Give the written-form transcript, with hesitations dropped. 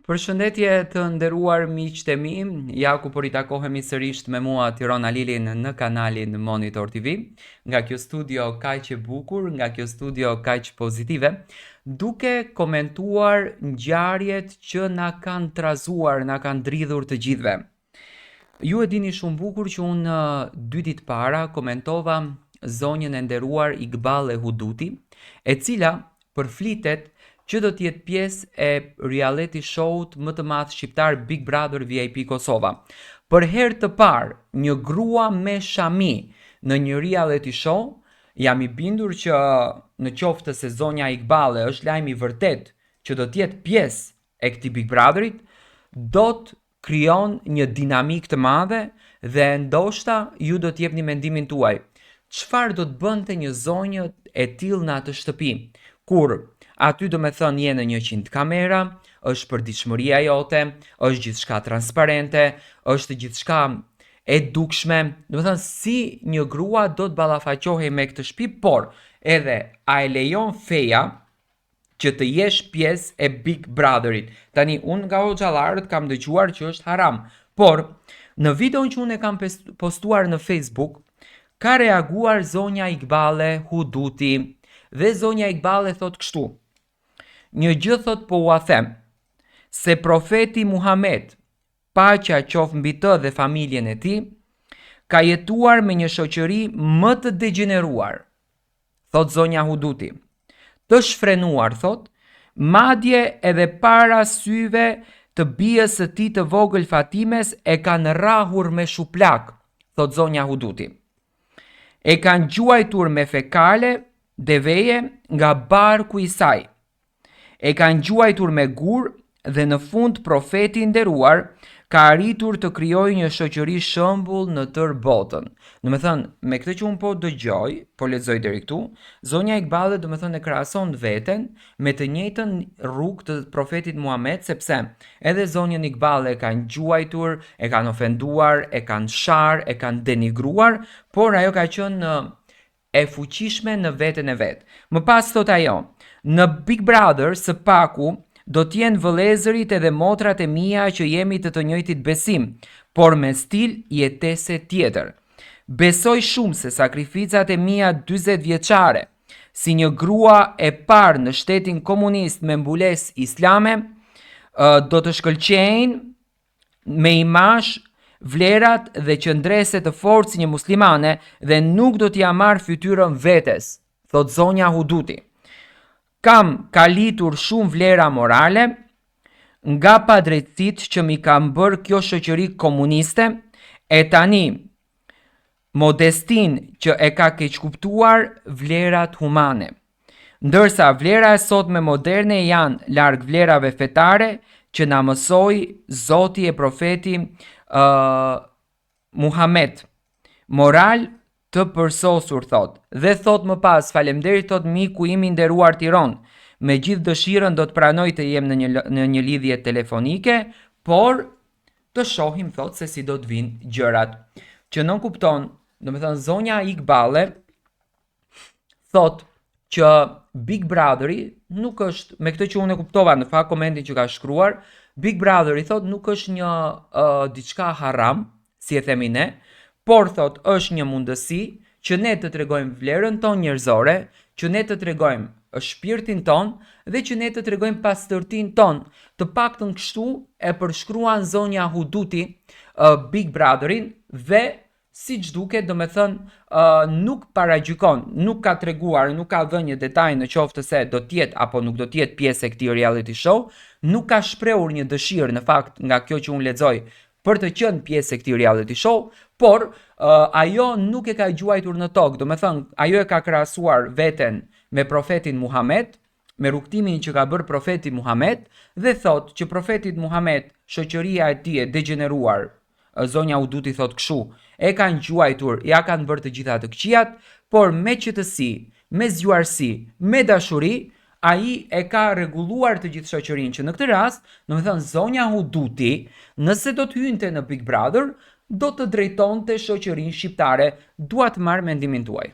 Përshëndetje të nderuar miqtë e mi, ja ku po ritakohemi sërish me mua Tirona Lilin në kanalin Monitor TV, nga kjo studio kaq e bukur, nga kjo studio kaq pozitive, duke komentuar ngjarjet që na kanë trazuar, na kanë dridhur të gjithëve. Ju e dini shumë bukur që unë 2 ditë para komentova zonjën e nderuar Iqbale Huduti, e cila përflitet që do t'jetë pjesë e reality show-t më të madh shqiptar Big Brother VIP Kosova. Për herë të parë, një grua me shami në një reality show, jam i bindur që në qoftë se zonja Iqbale është lajm i vërtet që do t'jetë pjesë e këtij Big Brotherit, do të krijon një dinamik të madhe dhe ndoshta ju do t'jepni mendimin tuaj. Çfarë do të bënte një zonjë e tillë në atë shtëpi, kur aty do me thënë je në 100 kamera, është përditshmëria jote, është gjithçka transparente, është gjithçka e dukshme, do me thënë si një grua do të ballafaqohej me këtë shtëpi, por edhe a e lejon feja që të jesh pjesë e Big Brotherit. Tani, unë nga hoxhallarët kam dëgjuar që është haram, por në videon që unë e kam postuar në Facebook, ka reaguar zonja Iqbale Huduti, dhe zonja Iqbale thot kështu: një gjë thot po ua them, se profeti Muhammed, paqja qoftë mbi të dhe familjen e tij, ka jetuar me një shoqëri më të degeneruar, thot zonja Huduti, të shfrenuar, thot, madje edhe para syve të bijës së tij të vogël Fatimes e kanë rrahur me shuplak, thot zonja Huduti. E kanë gjuajtur me fekale deveje nga barku i saj. E kanë gjuajtur me gur dhe në fund profeti nderuar ka arritur të krijojë një shoqëri shembull në tërë botën. Do me thënë, me këtë që unë po dëgjoj, po lexoj deri këtu, zonja Iqbale do me thënë e krahason veten me të njëjtën rrugë të profetit Muhammed, sepse edhe zonjën Iqbale e kanë gjuajtur, e kanë ofenduar, e kanë sharë, e kanë denigruar, por ajo ka qenë e fuqishme në veten e vet. Më pas thot ajo: në Big Brother së paku do t'jenë vëllezërit edhe motrat e mia që jemi të njëjtit besim, por me stil jetese tjetër. Besoj shumë se sakrificat e mia 40 vjeçare, si një grua e parë në shtetin komunist me mbulesë islame, do të shkëlqejnë me imazh vlerat dhe qëndrese të fortë si një muslimane dhe nuk do t'ja marr fytyrën vetes, thot zonja Huduti. Kam kalitur shumë vlera morale nga padrejtësitë që mi kam bërë kjo shoqëri komuniste, e tani modestin që e ka keqkuptuar vlerat humane. Ndërsa vlera e sotme moderne janë larg vlerave fetare që na mësoi Zoti e profeti Muhammed. Moral të përsosur, thot. Dhe thot më pas, faleminderit, thot, miku im i nderuar Tiron. Me gjithë dëshirën do të pranoj të jem në një lidhje telefonike, por të shohim, thot, se si do të vinë gjërat. Që nuk kupton, do me thënë, zonja Iqbale thot që Big Brotheri nuk është, me këtë që unë e kuptova në fakt komentin që ka shkruar, Big Brotheri thot nuk është një diçka haram, si e themi ne, por thot është një mundësi që ne të tregojmë vlerën tonë njerëzore, që ne të tregojmë shpirtin tonë dhe që ne të tregojmë pastërtinë tonë. Të paktën kështu e përshkruan zonja Huduti Big Brotherin dhe siç duket, do me thënë, nuk paragjykon, nuk ka treguar, nuk ka dhënë një detaj në qoftë se do t'jetë apo nuk do t'jetë pjesë e këtij reality show, nuk ka shprehur një dëshirë në fakt nga kjo që unë lexoj për të qenë pjesë e këtij reality show, por ajo nuk e ka gjuajtur në tokë, do me thënë, ajo e ka krahasuar veten me profetin Muhammed, me rrugtimin që ka bërë profeti Muhammed, dhe thot që profetit Muhammed, shoqëria e tij e degeneruar, zonja Huduti thot kështu, e kanë gjuajtur, ja kanë bërë të gjitha të këqijat, por me qëtësi, me zgjuarsi, me dashuri, ai e ka rregulluar të gjithë shoqërinë, që në këtë rast, do të thënë, zonja Huduti, nëse do të hynte në Big Brother, do të drejtonte shoqërinë shqiptare. Dua të marr mendimin tuaj.